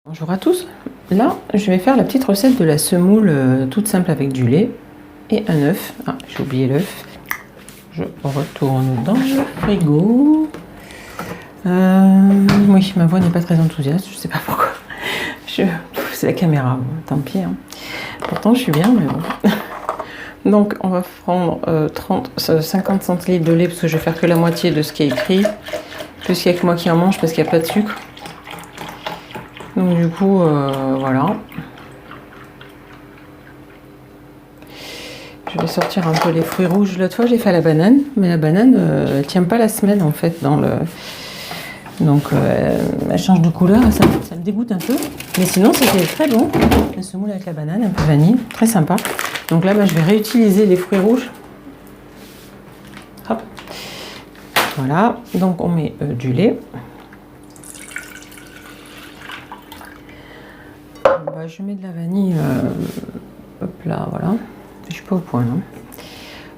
Bonjour à tous, là je vais faire la petite recette de la semoule toute simple avec du lait et un œuf. Ah, j'ai oublié l'œuf. Je retourne dans le frigo. Oui, ma voix n'est pas très enthousiaste, je sais pas pourquoi. C'est la caméra, tant pis. Hein. Pourtant je suis bien, mais bon. Donc on va prendre 50 centilitres de lait parce que je vais faire que la moitié de ce qui est écrit. Plus qu'il y a que moi qui en mange parce qu'il n'y a pas de sucre. Donc du coup, voilà. Je vais sortir un peu les fruits rouges. L'autre fois, j'ai fait la banane, mais la banane, elle tient pas la semaine en fait dans le. Donc, elle change de couleur, ça me dégoûte un peu. Mais sinon, c'était très bon. La semoule avec la banane, un peu vanille, très sympa. Donc là, je vais réutiliser les fruits rouges. Hop. Voilà. Donc, on met du lait. Je mets de la vanille, hop là, voilà. Je suis pas au point là.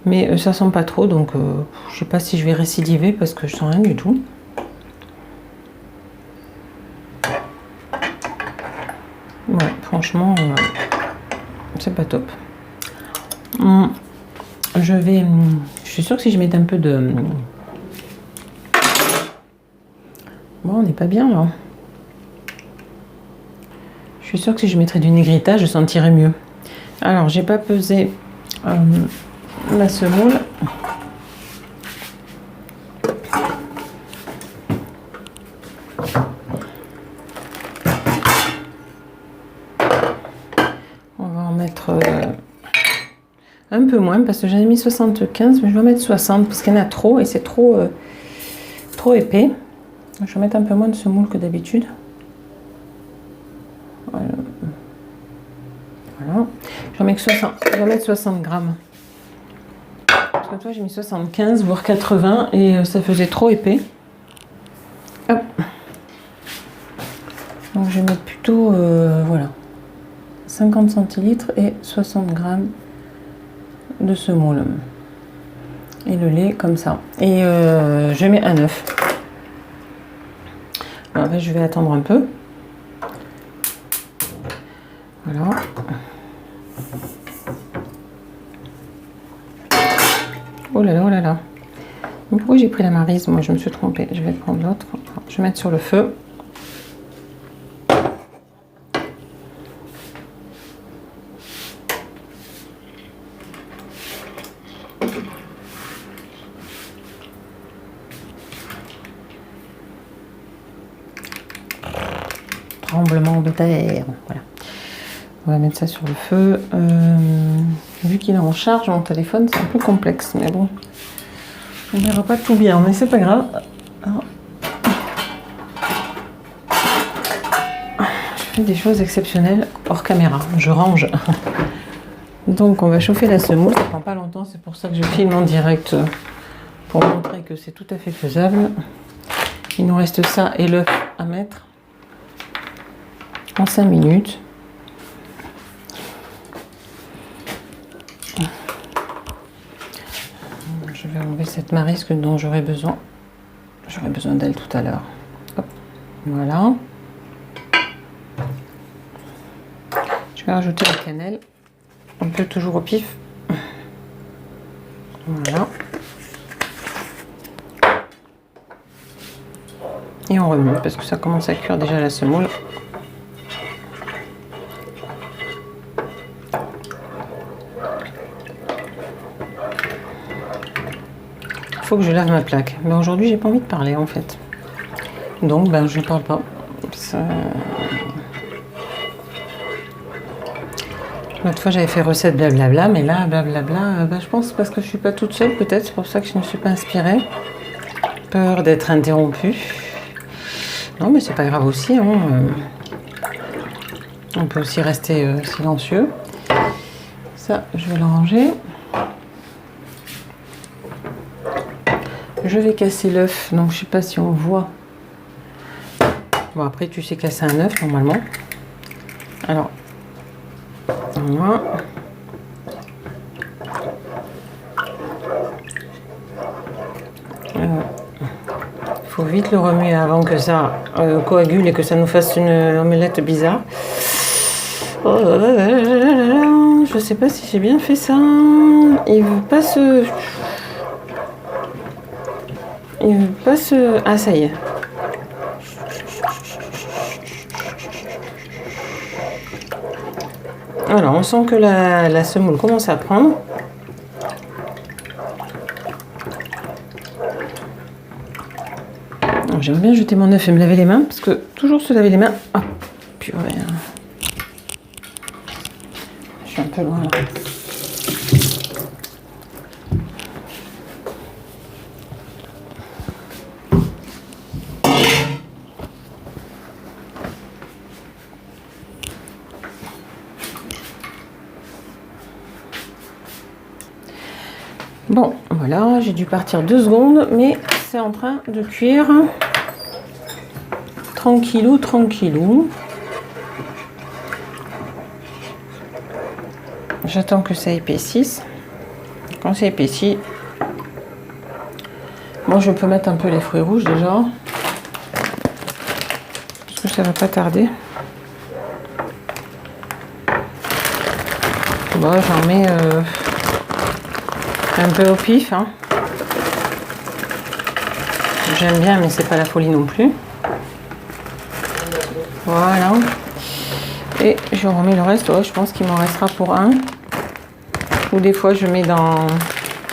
Mais ça sent pas trop, donc je sais pas si je vais récidiver parce que je sens rien du tout. Ouais, franchement, c'est pas top. Je suis sûre que si je mets un peu de... Bon, on n'est pas bien là. Je suis sûre que si je mettrais du Negrita, je sentirais mieux. Alors, j'ai pas pesé la semoule. On va en mettre un peu moins parce que j'en ai mis 75, mais je vais en mettre 60 parce qu'il y en a trop et c'est trop épais. Je vais mettre un peu moins de semoule que d'habitude. Voilà. Je vais mettre 60 grammes. Parce que toi, j'ai mis 75, voire 80, et ça faisait trop épais. Hop. Donc, je vais mettre plutôt, voilà, 50 centilitres et 60 grammes de semoule. Et le lait, comme ça. Et je mets un œuf. Alors, je vais attendre un peu. Voilà. Oh là là, oh là là. Pourquoi j'ai pris la Maryse? Moi, je me suis trompée. Je vais prendre l'autre. Je vais mettre sur le feu. Tremblement de terre. Voilà. On va mettre ça sur le feu. Vu qu'il est en charge, mon téléphone, c'est un peu complexe. Mais bon, on verra pas tout bien, mais c'est pas grave. Alors, je fais des choses exceptionnelles hors caméra. Je range. Donc, on va chauffer la semoule. Ça prend pas longtemps, c'est pour ça que je filme en direct pour montrer que c'est tout à fait faisable. Il nous reste ça et l'œuf à mettre en 5 minutes. Je vais enlever cette Maryse dont j'aurai besoin. J'aurai besoin d'elle tout à l'heure. Voilà. Je vais rajouter la cannelle. Un peu toujours au pif. Voilà. Et on remonte parce que ça commence à cuire déjà la semoule. Faut que je lave ma plaque. Mais aujourd'hui, j'ai pas envie de parler en fait. Donc, je ne parle pas. L'autre fois, j'avais fait recette blablabla, mais là, blablabla, je pense parce que je suis pas toute seule, peut-être. C'est pour ça que je ne suis pas inspirée. Peur d'être interrompue. Non, mais c'est pas grave aussi. Hein. On peut aussi rester silencieux. Ça, je vais le ranger. Je vais casser l'œuf, donc je sais pas si on voit. Bon, après tu sais casser un œuf normalement. Alors, voilà. faut vite le remuer avant que ça coagule et que ça nous fasse une omelette bizarre. Oh là là là là là là, je sais pas si j'ai bien fait ça. Il veut pas se... Il veut pas se... Ah, ça y est. Voilà, on sent que la semoule commence à prendre. J'aime bien jeter mon œuf et me laver les mains, parce que toujours se laver les mains... Ah, purée. Je suis un peu loin là. Bon, voilà, j'ai dû partir 2 secondes, mais c'est en train de cuire tranquillou, tranquillou. J'attends que ça épaississe. Quand ça épaissit, moi je peux mettre un peu les fruits rouges déjà, parce que ça va pas tarder. Bon, j'en mets un peu au pif, hein. J'aime bien, mais c'est pas la folie non plus. Voilà. Et je remets le reste. Oh, je pense qu'il m'en restera pour un. Ou des fois, je mets dans...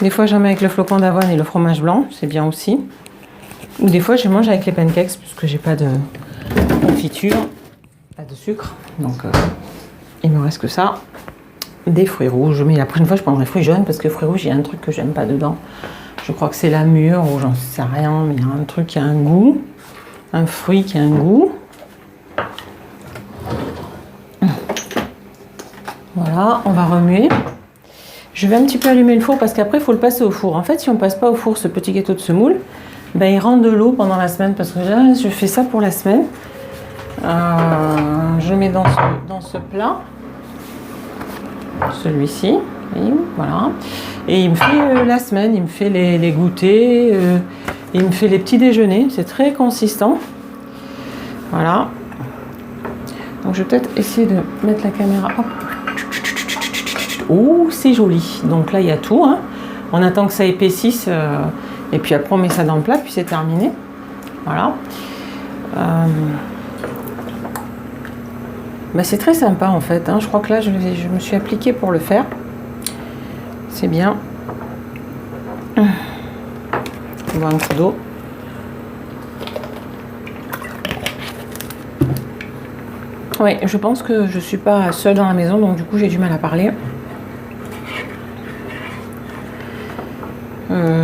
Des fois, j'en mets avec le flocon d'avoine et le fromage blanc. C'est bien aussi. Ou des fois, je mange avec les pancakes, puisque j'ai pas de confiture, pas de sucre. Donc, il me reste que ça. Des fruits rouges, mais la prochaine fois je prendrai fruits jaunes parce que fruits rouges il y a un truc que j'aime pas dedans. Je crois que c'est la mûre ou j'en sais rien, mais il y a un truc qui a un goût, un fruit qui a un goût. Voilà, on va remuer. Je vais un petit peu allumer le four parce qu'après il faut le passer au four. En fait, si on passe pas au four ce petit gâteau de semoule, ben il rend de l'eau pendant la semaine parce que là je fais ça pour la semaine. Je mets dans ce plat. Celui-ci, voilà, et il me fait la semaine, il me fait les goûters, il me fait les petits déjeuners, c'est très consistant, voilà. Donc je vais peut-être essayer de mettre la caméra. Oh, c'est joli. Donc là il y a tout, hein. On attend que ça épaississe et puis après on met ça dans le plat puis c'est terminé, voilà. Bah c'est très sympa en fait, hein. Je crois que là je me suis appliquée pour le faire. C'est bien. On boit un coup d'eau. Oui, je pense que je suis pas seule dans la maison, donc du coup j'ai du mal à parler.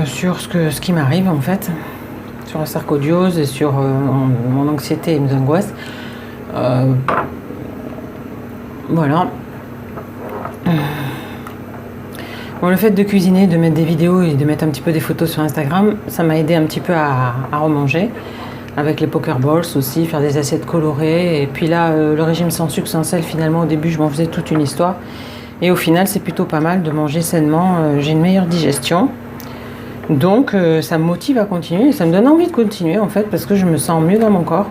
Sur ce qui m'arrive en fait. Sur la sarcoïdiose et sur mon anxiété et mes angoisses. Voilà. Bon, le fait de cuisiner, de mettre des vidéos et de mettre un petit peu des photos sur Instagram, ça m'a aidé un petit peu à remanger. Avec les pokeballs aussi, faire des assiettes colorées. Et puis là, le régime sans sucre, sans sel, finalement, au début, je m'en faisais toute une histoire. Et au final, c'est plutôt pas mal de manger sainement. J'ai une meilleure digestion. Donc, ça me motive à continuer. Et ça me donne envie de continuer, en fait, parce que je me sens mieux dans mon corps.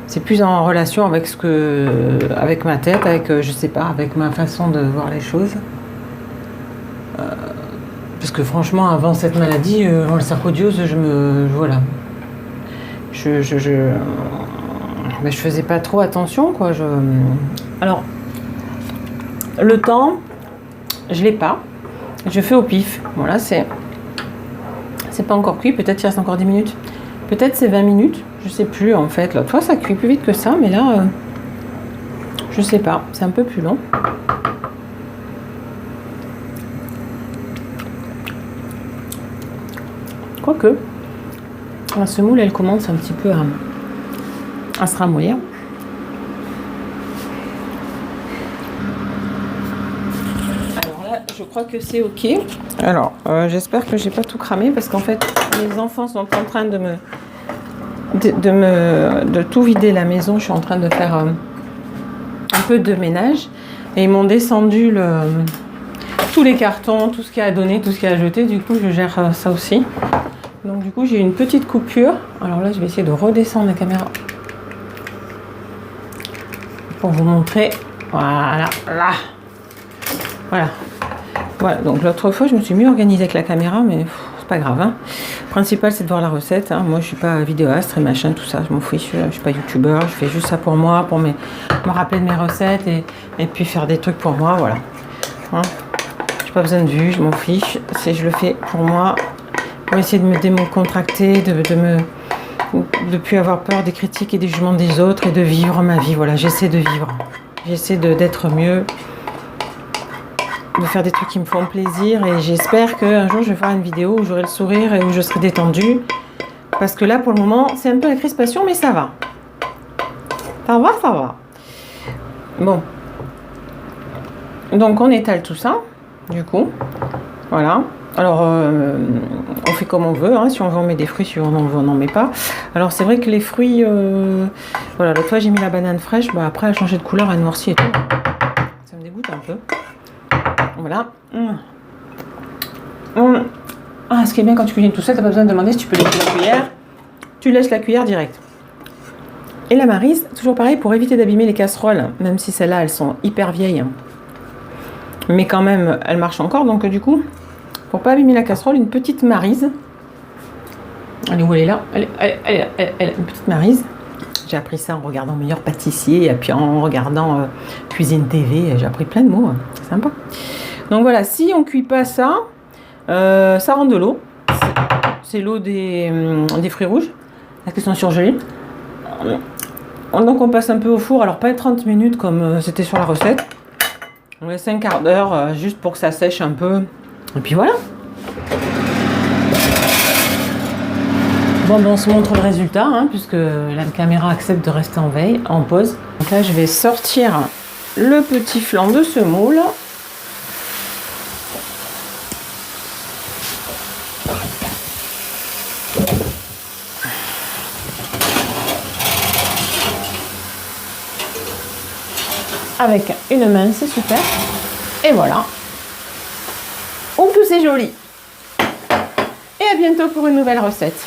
C'est plus en relation avec avec ma tête, avec, je sais pas, avec ma façon de voir les choses. Parce que franchement, avant cette maladie, avant la sarcoïdiose, voilà. Je faisais pas trop attention, quoi. Alors, le temps, je l'ai pas. Je fais au pif. Voilà, c'est pas encore cuit. Peut-être qu'il reste encore 10 minutes. Peut-être c'est 20 minutes. Je sais plus en fait. L'autre fois ça cuit plus vite que ça, mais là, je sais pas. C'est un peu plus long. Quoique, la semoule elle commence un petit peu à se ramollir. Alors là, je crois que c'est ok. Alors, j'espère que j'ai pas tout cramé parce qu'en fait, les enfants sont en train de tout vider la maison. Je suis en train de faire un peu de ménage et ils m'ont descendu tous les cartons, tout ce qu'il y a à donner, tout ce qu'il y a à jeter. Du coup, je gère ça aussi. Donc du coup j'ai une petite coupure. Alors là je vais essayer de redescendre la caméra pour vous montrer. Voilà, là. Voilà. Voilà, donc l'autre fois je me suis mieux organisée avec la caméra, mais c'est pas grave. Hein. Le principal c'est de voir la recette. Hein. Moi je suis pas vidéaste et machin, tout ça, je m'en fiche. Je suis pas youtubeur, je fais juste ça pour moi, pour me rappeler de mes recettes et puis faire des trucs pour moi, voilà. Hein. J'ai pas besoin de vues, je m'en fiche. Je le fais pour moi, pour essayer de me décontracter, de plus avoir peur des critiques et des jugements des autres et de vivre ma vie. Voilà, j'essaie de vivre. J'essaie d'être mieux, de faire des trucs qui me font plaisir et j'espère qu'un jour je vais faire une vidéo où j'aurai le sourire et où je serai détendue. Parce que là, pour le moment, c'est un peu la crispation, mais ça va. Ça va, ça va. Bon. Donc, on étale tout ça, du coup. Voilà. Alors, on fait comme on veut. Hein. Si on veut, on met des fruits. Si on en veut, on n'en met pas. Alors, c'est vrai que les fruits... voilà, l'autre fois, j'ai mis la banane fraîche. Bah, après, elle a changé de couleur, elle a noirci et tout. Ça me dégoûte un peu. Voilà. Ah, ce qui est bien quand tu cuisines tout ça, t'as pas besoin de demander si tu peux laisser la cuillère. Tu laisses la cuillère direct. Et la maryse, toujours pareil, pour éviter d'abîmer les casseroles, même si celles-là, elles sont hyper vieilles. Mais quand même, elles marchent encore. Donc du coup, pour pas abîmer la casserole, une petite maryse. Elle est où? Elle est là. Elle, une petite maryse. J'ai appris ça en regardant Meilleur Pâtissier et puis en regardant Cuisine TV. J'ai appris plein de mots. C'est sympa. Donc voilà, si on cuit pas ça, ça rend de l'eau. C'est l'eau des fruits rouges, parce qu'ils sont surgelés. Donc on passe un peu au four, alors pas 30 minutes comme c'était sur la recette. On laisse un quart d'heure juste pour que ça sèche un peu. Et puis voilà. Bon, ben on se montre le résultat, hein, puisque la caméra accepte de rester en pause. Donc là, je vais sortir le petit flanc de ce moule. Avec une main, c'est super. Et voilà. Oh, que c'est joli. Et à bientôt pour une nouvelle recette.